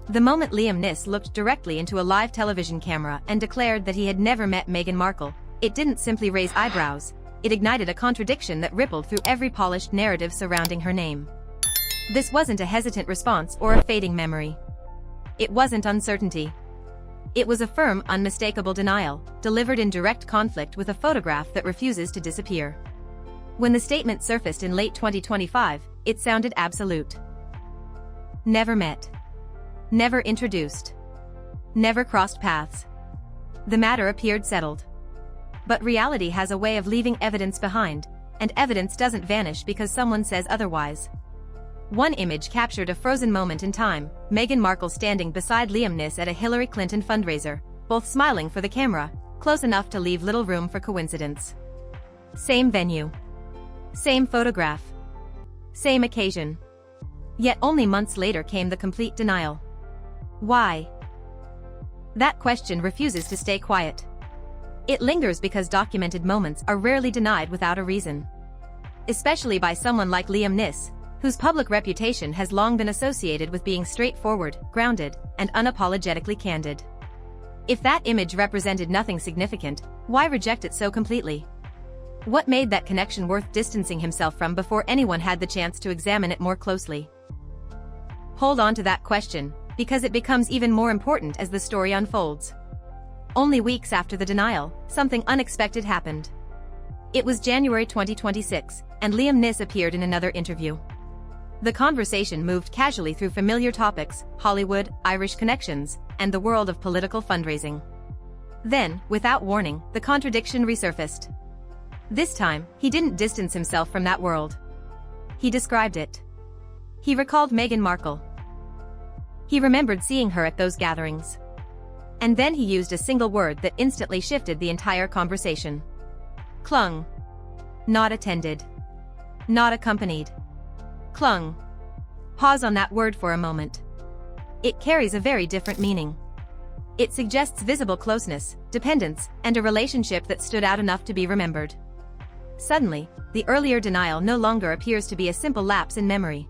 The moment Liam Niss looked directly into a live television camera and declared that he had never met Meghan Markle, it didn't simply raise eyebrows, it ignited a contradiction that rippled through every polished narrative surrounding her name. This wasn't a hesitant response or a fading memory. It wasn't uncertainty. It was a firm, unmistakable denial, delivered in direct conflict with a photograph that refuses to disappear. When the statement surfaced in late 2025, it sounded absolute. Never met. Never introduced. Never crossed paths. The matter appeared settled. But reality has a way of leaving evidence behind, and evidence doesn't vanish because someone says otherwise. One image captured a frozen moment in time, Meghan Markle standing beside Liam Niss at a Hillary Clinton fundraiser, both smiling for the camera, close enough to leave little room for coincidence. Same venue. Same photograph. Same occasion. Yet only months later came the complete denial. Why? That question refuses to stay quiet. It lingers because documented moments are rarely denied without a reason. Especially by someone like Liam Niss, whose public reputation has long been associated with being straightforward, grounded, and unapologetically candid. If that image represented nothing significant, why reject it so completely? What made that connection worth distancing himself from before anyone had the chance to examine it more closely? Hold on to that question, because it becomes even more important as the story unfolds. Only weeks after the denial, something unexpected happened. It was January 2026, and Liam Niss appeared in another interview. The conversation moved casually through familiar topics, Hollywood, Irish connections, and the world of political fundraising. Then, without warning, the contradiction resurfaced. This time, he didn't distance himself from that world. He described it. He recalled Meghan Markle. He remembered seeing her at those gatherings. And then he used a single word that instantly shifted the entire conversation. Clung. Not attended. Not accompanied. Clung. Pause on that word for a moment. It carries a very different meaning. It suggests visible closeness, dependence, and a relationship that stood out enough to be remembered. Suddenly, the earlier denial no longer appears to be a simple lapse in memory.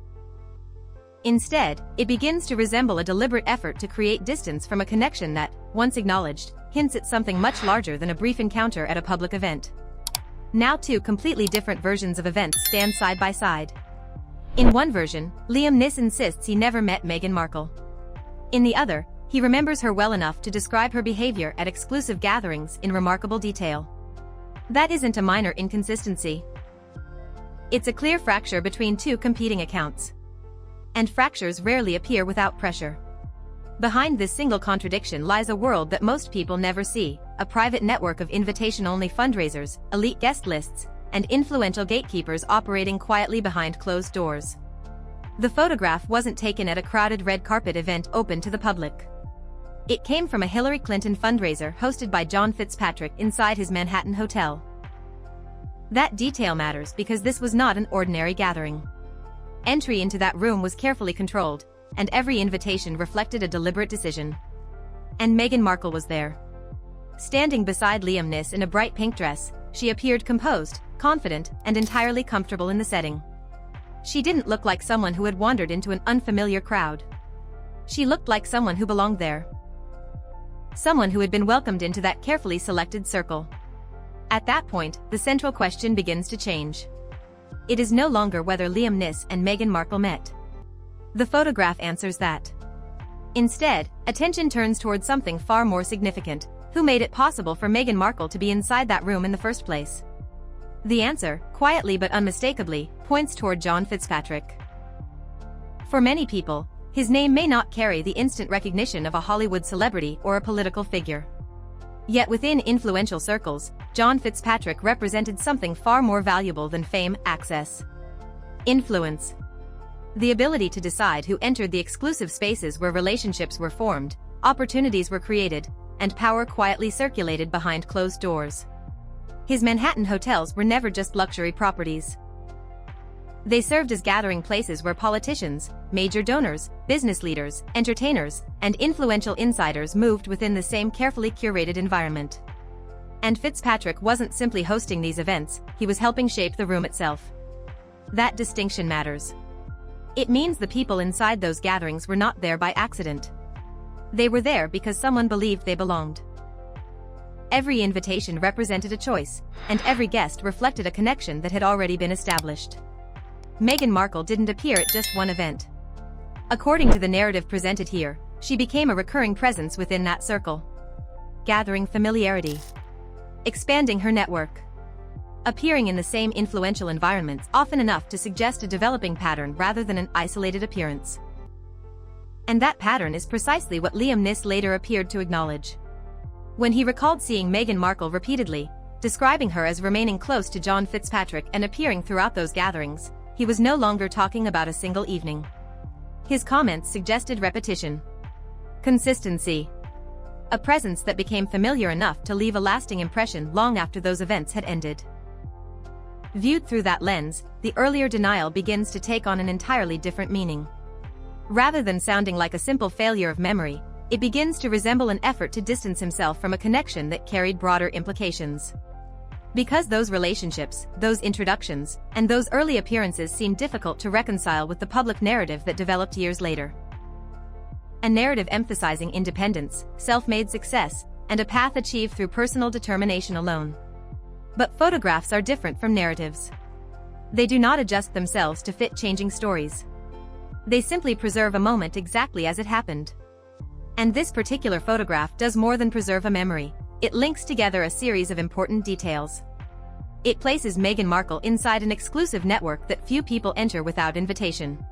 Instead, it begins to resemble a deliberate effort to create distance from a connection that, once acknowledged, hints at something much larger than a brief encounter at a public event. Now two completely different versions of events stand side by side. In one version, Liam Niss insists he never met Meghan Markle. In the other, he remembers her well enough to describe her behavior at exclusive gatherings in remarkable detail. That isn't a minor inconsistency. It's a clear fracture between two competing accounts. And fractures rarely appear without pressure. Behind this single contradiction lies a world that most people never see, a private network of invitation-only fundraisers, elite guest lists, and influential gatekeepers operating quietly behind closed doors. The photograph wasn't taken at a crowded red carpet event open to the public. It came from a Hillary Clinton fundraiser hosted by John Fitzpatrick inside his Manhattan hotel. That detail matters because this was not an ordinary gathering. Entry into that room was carefully controlled, and every invitation reflected a deliberate decision. And Meghan Markle was there. Standing beside Liam Niss in a bright pink dress, she appeared composed, confident, and entirely comfortable in the setting. She didn't look like someone who had wandered into an unfamiliar crowd. She looked like someone who belonged there. Someone who had been welcomed into that carefully selected circle. At that point, the central question begins to change. It is no longer whether Liam Niss and Meghan Markle met. The photograph answers that. Instead, attention turns towards something far more significant: who made it possible for Meghan Markle to be inside that room in the first place? The answer, quietly but unmistakably, points toward John Fitzpatrick. For many people, his name may not carry the instant recognition of a Hollywood celebrity or a political figure. Yet within influential circles, John Fitzpatrick represented something far more valuable than fame: access. Influence. The ability to decide who entered the exclusive spaces where relationships were formed, opportunities were created, and power quietly circulated behind closed doors. His Manhattan hotels were never just luxury properties. They served as gathering places where politicians, major donors, business leaders, entertainers, and influential insiders moved within the same carefully curated environment. And Fitzpatrick wasn't simply hosting these events, he was helping shape the room itself. That distinction matters. It means the people inside those gatherings were not there by accident. They were there because someone believed they belonged. Every invitation represented a choice, and every guest reflected a connection that had already been established. Meghan Markle didn't appear at just one event. According to the narrative presented here, she became a recurring presence within that circle, gathering familiarity, expanding her network, appearing in the same influential environments often enough to suggest a developing pattern rather than an isolated appearance. And that pattern is precisely what Liam Niss later appeared to acknowledge. When he recalled seeing Meghan Markle repeatedly, describing her as remaining close to John Fitzpatrick and appearing throughout those gatherings, he was no longer talking about a single evening. His comments suggested repetition, consistency, a presence that became familiar enough to leave a lasting impression long after those events had ended. Viewed through that lens, the earlier denial begins to take on an entirely different meaning. Rather than sounding like a simple failure of memory, it begins to resemble an effort to distance himself from a connection that carried broader implications. Because those relationships, those introductions, and those early appearances seemed difficult to reconcile with the public narrative that developed years later. A narrative emphasizing independence, self-made success, and a path achieved through personal determination alone. But photographs are different from narratives. They do not adjust themselves to fit changing stories. They simply preserve a moment exactly as it happened. And this particular photograph does more than preserve a memory. It links together a series of important details. It places Meghan Markle inside an exclusive network that few people enter without invitation.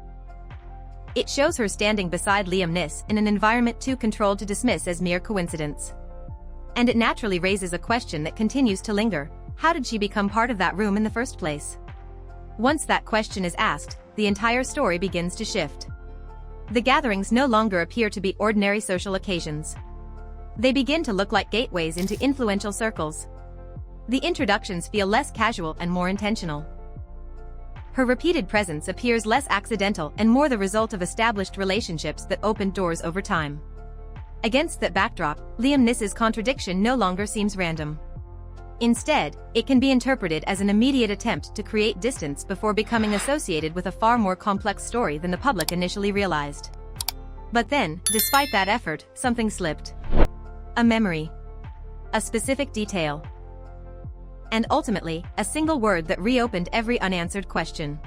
It shows her standing beside Liam Niss in an environment too controlled to dismiss as mere coincidence. And it naturally raises a question that continues to linger: how did she become part of that room in the first place? Once that question is asked, the entire story begins to shift. The gatherings no longer appear to be ordinary social occasions. They begin to look like gateways into influential circles. The introductions feel less casual and more intentional. Her repeated presence appears less accidental and more the result of established relationships that opened doors over time. Against that backdrop, Liam Niss's contradiction no longer seems random. Instead, it can be interpreted as an immediate attempt to create distance before becoming associated with a far more complex story than the public initially realized. But then, despite that effort, something slipped. A memory. A specific detail. And ultimately, a single word that reopened every unanswered question.